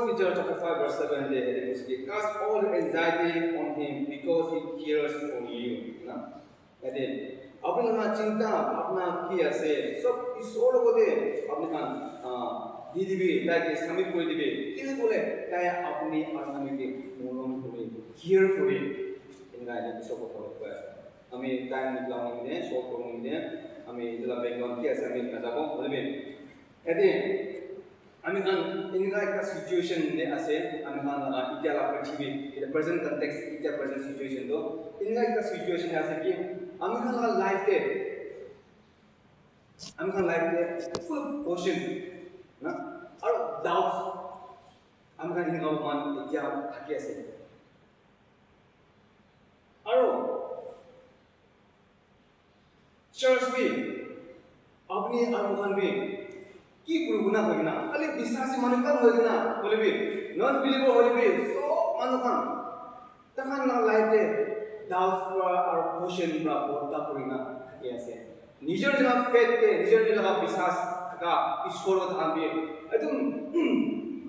Peter chapter 5 verse 7 there it is cast all anxiety on him because he cares for you ना यानी अपने ना चिंता अपना किया से सब ईश्वर को दे अपने का दीदी भी ताकि समीप कोई दिवे किले बोले ताकि अपनी आत्मा के मोनों को केयर करे इनका ये सब को है हमें टाइम निकालने में शॉर्ट करने में हमें इधर बैकग्राउंड किया से हमें ना जाओ बोले यानी हमें kan इनका एक सिचुएशन ने ऐसे हमें kan इतना लाभ पृथ्वी इधर प्रेजेंट कंटेक्स्ट इतना प्रेजेंट सिचुएशन तो इनका एक सिचुएशन ऐसे कि हमें kan लाइफ के फुल क्वेश्चन ना और डाउट हमें kan इनका मान इतना थके ऐसे और चर्च भी अपनी अनुमान भी की गुरुगुना होइना खाली विश्वासी मानुकान होइना बोलबि नॉन बिलीवर होइबि सो मानुकान तखान ना लाइफे डाउट और क्वेश्चन बा बोलता करिना के আছে निजर जना फेथ के निजर जना विश्वास का ईश्वर धामबि एकदम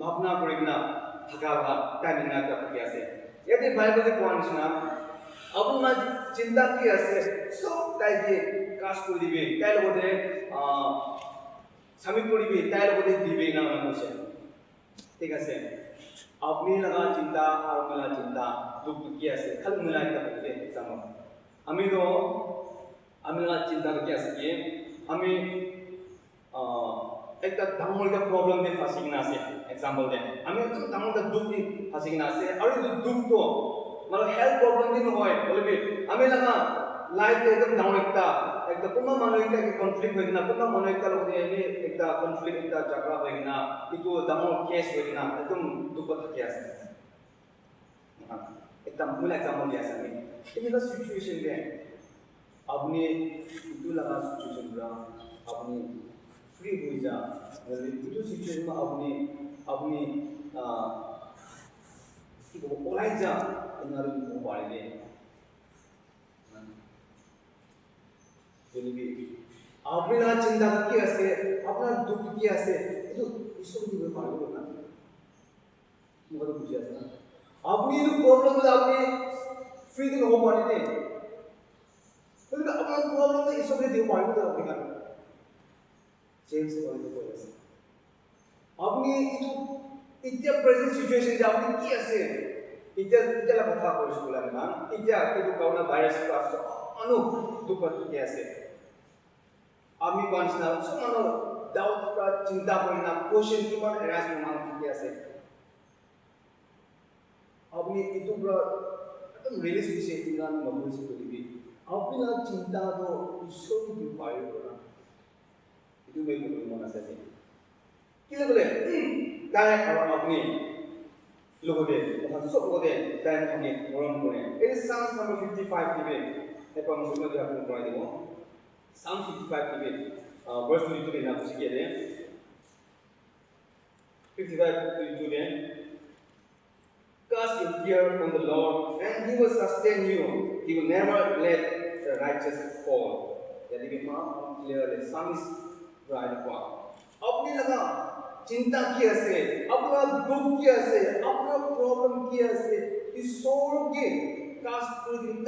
भावना करिना थागा टाइमिंग ना के আছে यदि बाइबल के पॉइंट्स ना अपना चिंता की আছে सो ताइके काश कर दिबे ताइ लगते समीप कोड़ी भी तायल को देख दिवे ना वाला कुछ ठीक है से अपनी लगा चिंता और मला चिंता दुख किया से खल मिला के बोलते समझ हमें तो हमें लगा चिंता किया से ये हमें एक तो दामोल का प्रॉब्लम में फंसी ना से एग्जांपल दे हमें तो दामोल का दुख में फंसी ना से और ये दुख तो मतलब हेल्थ प्रॉब्लम भी न होए बोले भी हमें लगा लाइफ में एकदम डाउन एक तो पुनः मानविकता के कॉन्फ्लिक्ट होइना पुनः मानविकता लोग ये एक तो कॉन्फ्लिक्ट एक तो झगड़ा होइना इतो दामो केस होइना एकदम दुख थके आसे एकदम मूल एग्जांपल दिया से इन द सिचुएशन में अपने इतो लगा सिचुएशन रा अपने फ्री हो जा इतो सिचुएशन में अपने की वो ओलाई जा इनारू को बारे jadi apabila cinta kia se apna dukh kia se itu ईश्वर की व्यवहार को ना मुझे बुझे ऐसा अपनी जो प्रॉब्लम है अपनी फ्री दिन हो पाने दे तो अपना प्रॉब्लम है ईश्वर के व्यवहार को अपने का चेंज करने को ऐसा अपनी जो इतना प्रेजेंट सिचुएशन जब अपनी किया से इतना ला कथा को स्कूल में ना इतना कि जो कोरोना वायरस का अनु दुख किया से आमी बांसना सुमनो डाउट का चिंता करना क्वेश्चन की बात एराज में मांग किया से अपनी इतु पर एकदम रिलीज विषय इतना मधुर से कोई भी अपनी ना चिंता तो ईश्वर की पायो करना इतु में कोई मना सके किले बोले काय और अपनी लोगों दे हम सब लोगों दे टाइम अपने मोरम कोने इट इज साउंड नंबर 55 की में है पर मुझे जो आपको पढ़ा देंगे Psalm 55 की verse 22 में ना कुछ किया है 55:22 में cast your care on the Lord and He will sustain you. He will never let the righteous fall. यानी कि माँ clear है psalmist right qua अपनी लगा चिंता किया से अपना दुख किया से अपना प्रॉब्लम किया से ईश्वर के cast कर दिए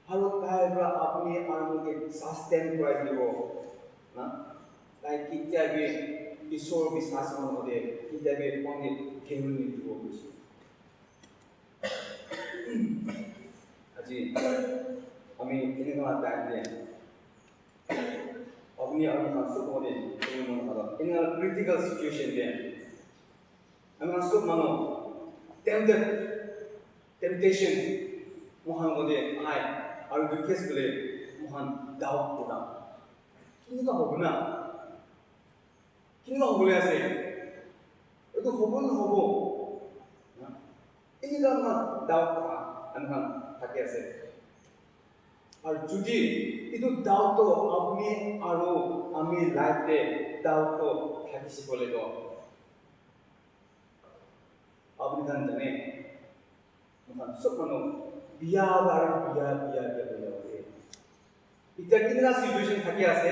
Halo taibra apni armu ke sustain krai dibo na lai kita be isor bisas mon ode kita be poni kemuni dibo aji ami ini kala time de apni armu masuk ode kemuni kala ini kala critical situation de ami masuk mano temptation mohan ode ai और विकेस बोले Mohan doubt होगा किन्हीं का होगा बोले ऐसे ये तो होगा ना होगा इन्हीं का मत डाउट होगा अनहन थके ऐसे और जुदी ये तो डाउट तो अपने आरो अमी लाइफ पे डाउट तो थके सी बोले तो अपने kan जाने मोहन सब मनो बिया बोले इतना कितना सिचुएशन थके आसे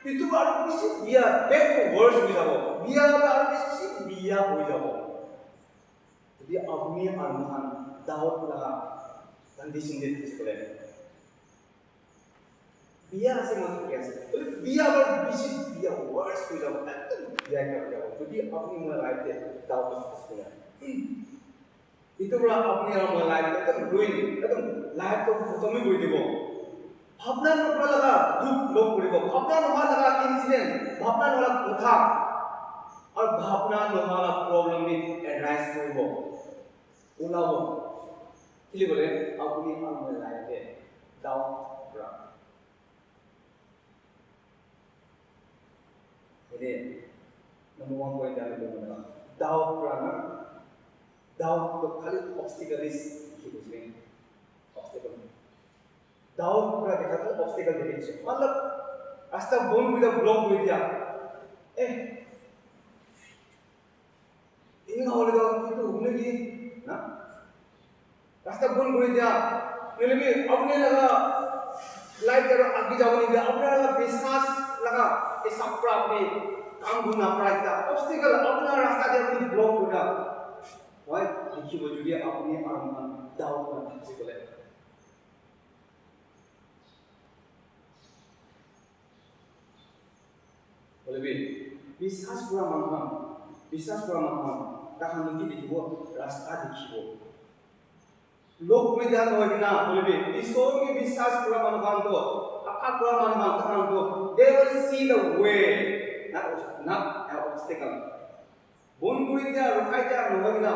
itu baru bisi biar back to words bisa bo biar baru bisi বিয়া হৈ যাব যদি আপুনি আৰু মহান দাউদ লগা কণ্ডিশ্যন দি থাকিলে বিয়া আছে মই ঠিক আছে বিয়া বৰ বেছি বিয়া ৱাৰ্ছ হৈ যাব একদম বিয়া কৰি যাব যদি আপুনি মোৰ লাইফে দাউদ থাকিলে itu pula apni orang lain itu ruin itu life to khotmi kori dibo bhabna nopra laga duk log koribo bhabna noha laga incident bhabna noha kotha aur bhabna noha problem ni arise koribo ulabo kili bole apni orang lain ke down pra ini number 1 point dari mana down pra na Daud तो खाली obstacle इस की उसमें obstacle Dawood पूरा देखा था obstacle देखे मतलब रास्ता बोन भी ब्लॉक हुई दिया इन होले तो घूमने की ना रास्ता बोन हुई दिया मेरे भी अपने लगा लाइफ करो आगे जाओ नहीं दिया अपने लगा विश्वास लगा इस अपना अपने काम ढूंढना पड़ा था ऑब्स्टिकल अपना रास्ता दे अपनी ब्लॉक हो गया Why? Dikhi bo jodi apni arman daud na thakse gole. Bole bi bisas pura manham tahan niki dikhibo rasta dikhibo. Log koi dhyan hoy na bole bi ishor ke bisas pura manham to akka pura manham tahan to they will see the way not an obstacle. Bon kuri dia rukai dia nohoi na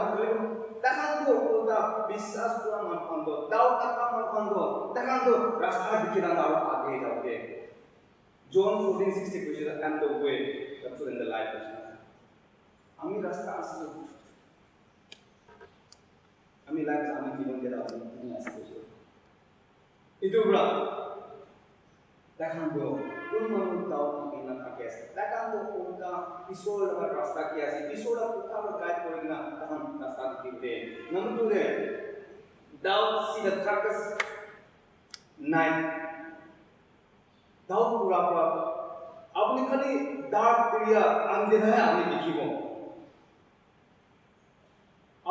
tahan to uta bisas pura manham to daud taka manham to tahan to rasta dikhina na aur aage jaoge John 14:60 which is and the way the truth and the life ami rasta asli ami life ami jibon dia ami asli itu bra tahan to manu daud na thake tahan to unka isol la rasta ki ase isol la puta la guide korina tahan rasta dikhte number 2 re daud see the darkest night Dawood पूरा पूरा अपने खाली dark area अंधेरा है आपने लिखी वो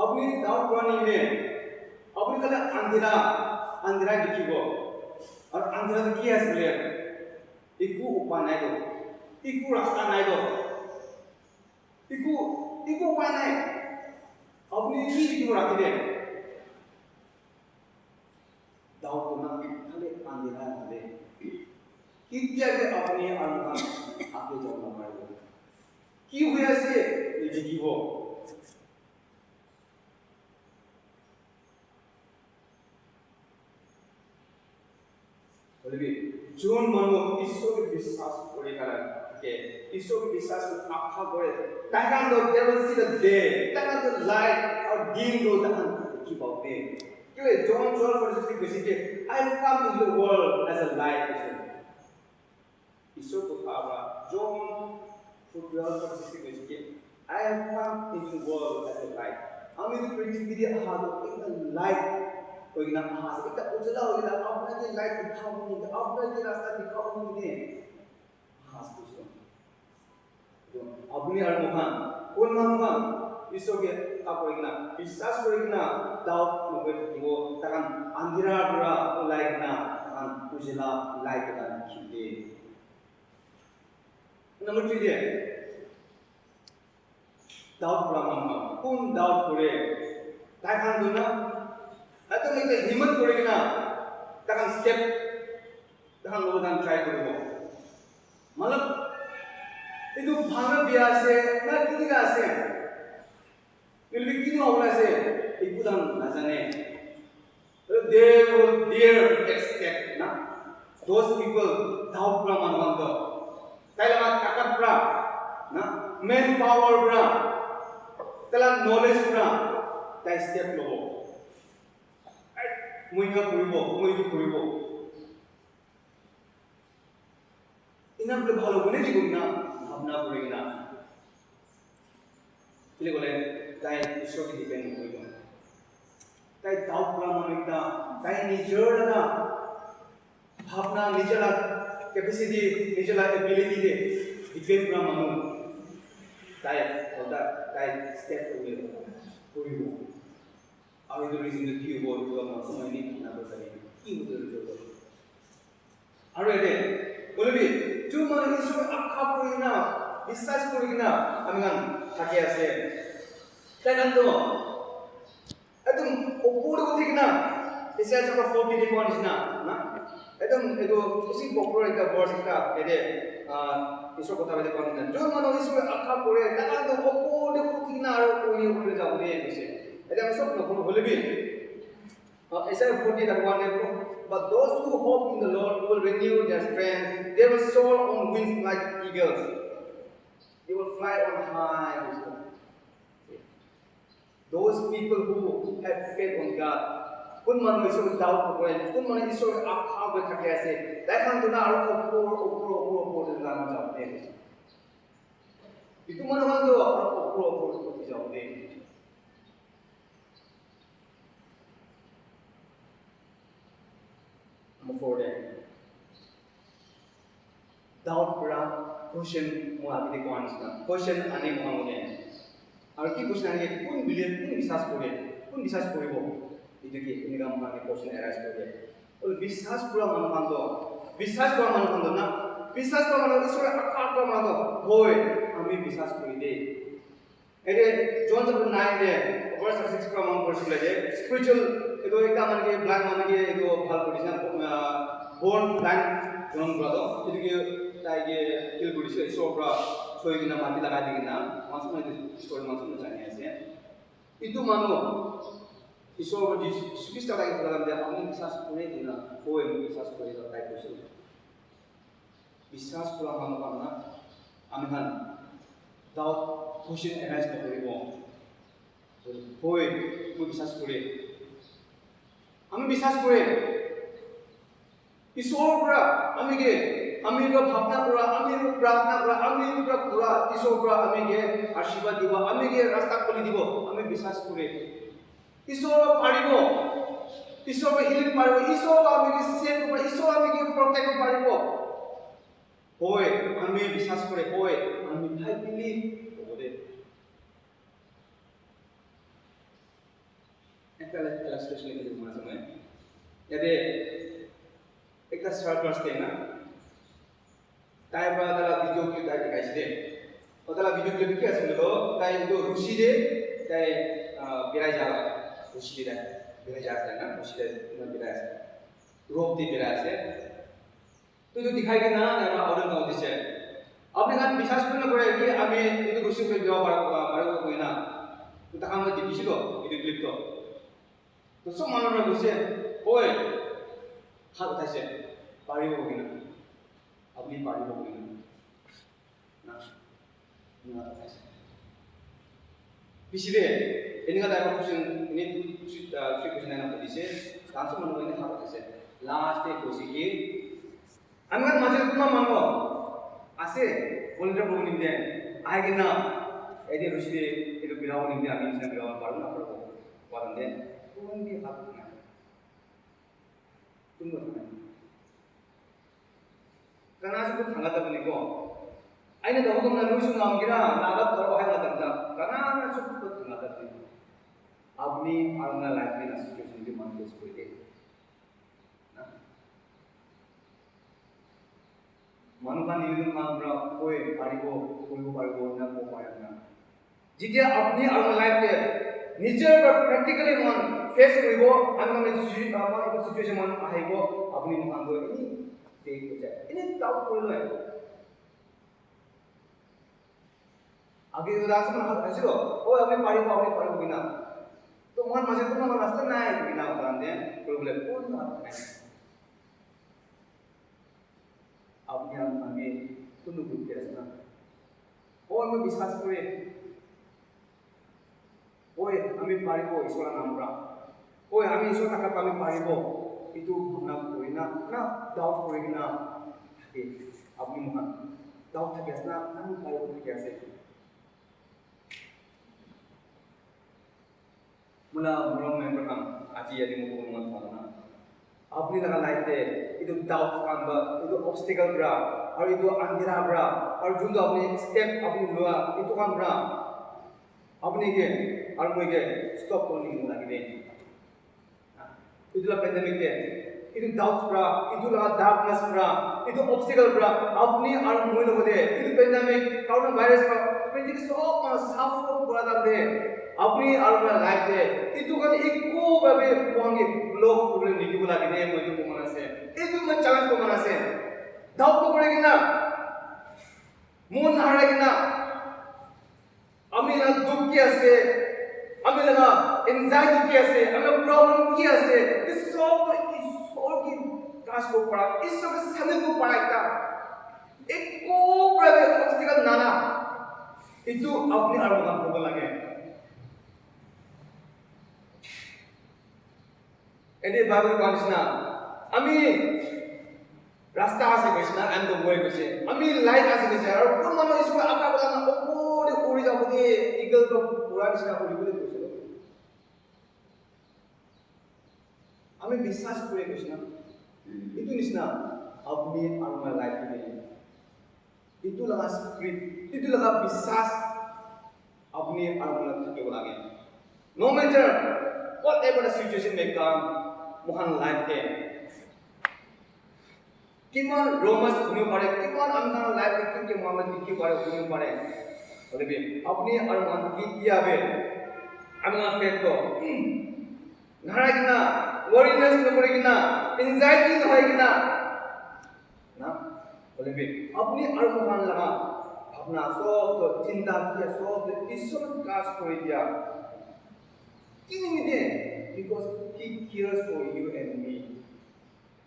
अपने दाऊद पुरानी में अपने खाली अंधेरा लिखी वो और अंधेरा तो क्या है इसलिए इकू उपाय नहीं दो इकू रास्ता नहीं दो इकू उपाय नहीं अपने ही लिखी वो रखी दे दाऊद को ना खाली अंधेरा है इत्यादि अपने अनुमान आगे जाना पड़ेगा कि हुआ से निजी वो बोले भी जोन मनो ईश्वर के विश्वास करे कारण के ईश्वर के विश्वास को आखा करे ताकि दो देव सी द डे ताकि दो लाइट और दिन दो ताकि की बातें क्यों जॉन 12:6 कहते हैं I have come to the world as a light ईश्वर को कहा John 12:6 कहते हैं I have come into the world as a light. हम इस पृथ्वी के आहारो एक लाइट कोई ना आहार एक उजला हो गया अपना ये लाइट दिखाओ नहीं अपना ये रास्ता दिखाओ नहीं आहार कुछ तो अपने अरमान कौन मानूंगा ईश्वर के आप कोई ना विश्वास कोई ना दाऊद लोग वो तकन अंधेरा बुरा लाइट ना तकन उजला लाइट का खिले Number 3 dia Daud Brahman pun Daud kore takkan duna atau kita himmat kore kena takkan step takkan logan try koribo malam itu bhana biasa na kini ka ase nilbi kini hobla ase ikudan na jane they will dare expect na those people Daud Brahman bando Tailah takat bra, na main power bra, tailah knowledge bra, tai step lobo. Muinga kuribo. Ina bole bhalo bone di guna, bhavna kore na. Kile bole tai ishwar ki depend koribo. Tai Daud bra manita, tai nijor na bhavna nijor capacity, natural ability de depend pura manu. তাই step কৰিব আৰু এইটো ৰিজনটো কি হ'ব এইটো আমাৰ সময়নি নাপাব কি হ'ব এইটো আৰু এতে বলবি जो মানে ঈশ্বৰ আশা কৰি না বিশ্বাস কৰি না আমি গান থাকি আছে তাই গান তো একদম ওপরে উঠে কিনা এসে আমরা 40 দেখো নিছিনা না একদম এটো খুশি পপুলার একটা ভার্স একটা এতে ঈশ্বর কথা বলে কোন না जो মানে ঈশ্বর আশা করে তাই গান তো ওপরে উঠে কিনা আর ওই যাব দে এসে এটা আমি সব নকল বলবি Isaiah 40 that one but those who hope in the Lord will renew their strength. They will soar on wings like eagles. They will fly on high. Those people who have faith on God. Kun manu isor doubt kore. Kun manu isor akha be thake ase. Dekhan to na aru opor jana jabte. Itu manu manu opor jabte. For them. Doubt pura question mo agite ko anisna. Question ane mo amone. Aru ki question ane kun believe kun bisas koribo. Itu ki ini kam ane question arise kore. Ol bisas pura manu mando. Bisas pura manu mando na. Bisas pura manu isor akha pura mando. Hoy ami bisas kori de. Ede John chapter 9 de verse 6 pura manu verse le spiritual itu ekta manke blind manke itu bhal kodisna born blind John brother itu ke tai ke kill kodise isor pra soigina mati lagai digina masuna itu story masuna chani ase itu manu isor ko Krishna lagi dalam dia ami bisas kore dina hoy bisas kore da tai koise bisas pura manu kana ami han doubt question arise koribo hoy mo bisas kore আমি বিশ্বাস করে ঈশ্বর পুরা আমি কে আমি ভাবনা পুরা আমি প্রার্থনা পুরা আমি পুরা ঈশ্বর পুরা আমি কে আশীর্বাদ দিব আমি কে রাস্তা খুলি দিব আমি বিশ্বাস করে ঈশ্বর পারিব ঈশ্বর হিলিং পারিব ঈশ্বর আমি কে সেভ করব ঈশ্বর আমি কে প্রটেক্ট পারিব হয় আমি বিশ্বাস করে হয় আমি আই বিলিভ ওরে একটা illustration লিখে দেবো মাঝে মাঝে এতে একটা সার্কাস দেয় না তাই বা তারা ভিডিও ক্লিপ তাই দেখাইছে তারা ভিডিও ক্লিপ কি আছে বলো তাই তো রুশিদে তাই বেড়াই যাওয়া রুশিদে বেড়াই যাচ্ছে না রুশিদে বেড়াই আছে রোপ দিয়ে বেড়াই আছে তো जो दिखाई के ना আমরা অর্ডার নাও দিছে আপনি গান বিশ্বাস করলে করে কি আমি এই রুশি করে দেওয়া পারবো কই না তো তখন আমরা দিছিল ভিডিও ক্লিপ তো তো সব মানুষরা বসে ওই হাত উঠাইছে পাৰিব কিনা আপনি পাৰিব কিনা না না উঠাইছে পিছলে এনেকা টাইপৰ কোৱেশ্চন এনে থ্ৰী কোৱেশ্চন এনে দিছে তাছত মানুহ এনে হাত উঠাইছে লাষ্টে কৈছে কি আমাৰ মাজে তোমাৰ মানুহ আছে ভলন্টিয়াৰ কৰিব নিদিয়ে আহে কিনা এনে ৰুচিলে এইটো বিৰাব নিদিয়ে আমি নিচিনা বিৰাব পাৰোঁ না পাৰোঁ পাৰোঁ দে কোন দিয়ে হাত উঠাই tunggu karena aku tangga tapi ni ko aina dah hukum nak nusu ngam kira nagat terlalu hai nggak tanda karena anak cukup tangga tapi abni arna life ni situation di mana dia seperti manukan ini kan berapa koi paribo na ko payah na jika abni arna life dia নিজের practically মন face করিব আমি মানে আমার একটা situation মন আহিব আপনি মন গৈ ইনি দেখ যায় ইনি ডাউট কৰিলে আগে দাস মন আছিল ও আপনি পারিব কিনা তো মন মাঝে তো আমার রাস্তা নাই কিনা বলেন প্রবলেম কোন বাত নাই আপনি আমি কোনো বুঝতে আছে না ও আমি বিশ্বাস করে ওই আমি পারিব ঈশ্বৰৰ নামরা ওই আমি ঈশ্বর টাকা আমি পারিব কিন্তু ভাবনা করি না না ডাউট করি না থাকে আপনি মহান ডাউট থাকে না আমি পারিব ঠিক আছে মোলা মৰম মেম্বাৰ কাম আজি ইয়াতে মোক অনুমান পালো না Apni laga life de itu doubt kan ba itu obstacle bra और itu अंधेरा bra और जो तो अपने step अपनी लुआ itu kan bra अपने के और मुझे stop करने की लगी दे itu lah pandemic de itu doubt bra itu laga darkness bra itu obstacle bra अपनी और मुझे लोग दे itu pandemic corona virus bra pandemic सब suffer पूरा दम दे अपनी और लाइफ दे itu kan iko babe puangi लोग पूरे नीति को लगी दे मुझे को मना से itu मैं challenge को मना से doubt को पड़ेगी ना मून हारेगी ना अमी ना दुख किया से अमी लगा anxiety किया से अमी प्रॉब्लम किया से इस सब की काश को पड़ा इस सब समय को पड़ा इतना एक को प्रवे obstacle नाना itu अपनी आर्मों को लगे एडे बाबू कांचना अमी रास्ता आसे Krishna and the way Krishna अमी लाइट आसे कृष्ण और कुछ मानो इसको आपका बता ना ओपो उड़ी जाओ दे ईगल को पूरा कृष्णा उड़ी बोले कृष्ण अमी विश्वास करे कृष्ण itu कृष्णा अपनी आत्मा लाइफ में itu लगा स्पिरिट itu लगा विश्वास अपनी आत्मा के लगे no matter whatever the situation may come Mohan life के किमान रोमस घूमने पड़े किमान अम्मा लाइफ के क्योंकि मोहम्मद की पड़े घूमने पड़े बोले भी अपनी अरमान की किया बे अम्मा फेट को नारा किना वरीनेस न पड़े किना एंजाइटी न होए किना ना बोले भी अपनी अरमान लगा अपना सब चिंता किया सब ईश्वर का कोई दिया किन्हीं दे because he cares for you and me.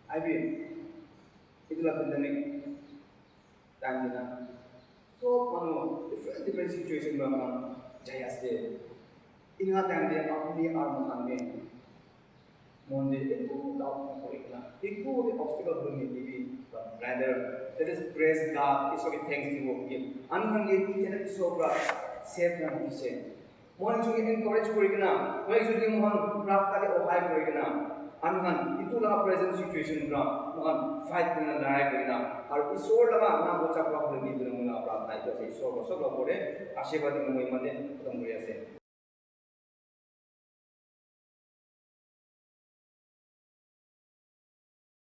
I mean, itulah pandemic time kita. So, different situation berapa jaya se. Ingat time dia अपनी आर्म सामने monde itu doubt korikna. Itu the obstacle bumi ini. But rather, let us praise God. It's okay. Thanks to Him. Anhan ye kita sobra save na hise. Mohan जुगी encourage करेगा मोहन जुगी मोहन प्राप्त करे ओहाय करेगा अनहन इतु लगा present situation ब्रा Mohan fight करना लड़ाई करेगा और ईश्वर लगा ना बोचा प्राप्त नहीं करना प्राप्त है तो ईश्वर को सब लोग बोले आशीर्वाद में मोहन मने खत्म हो गया से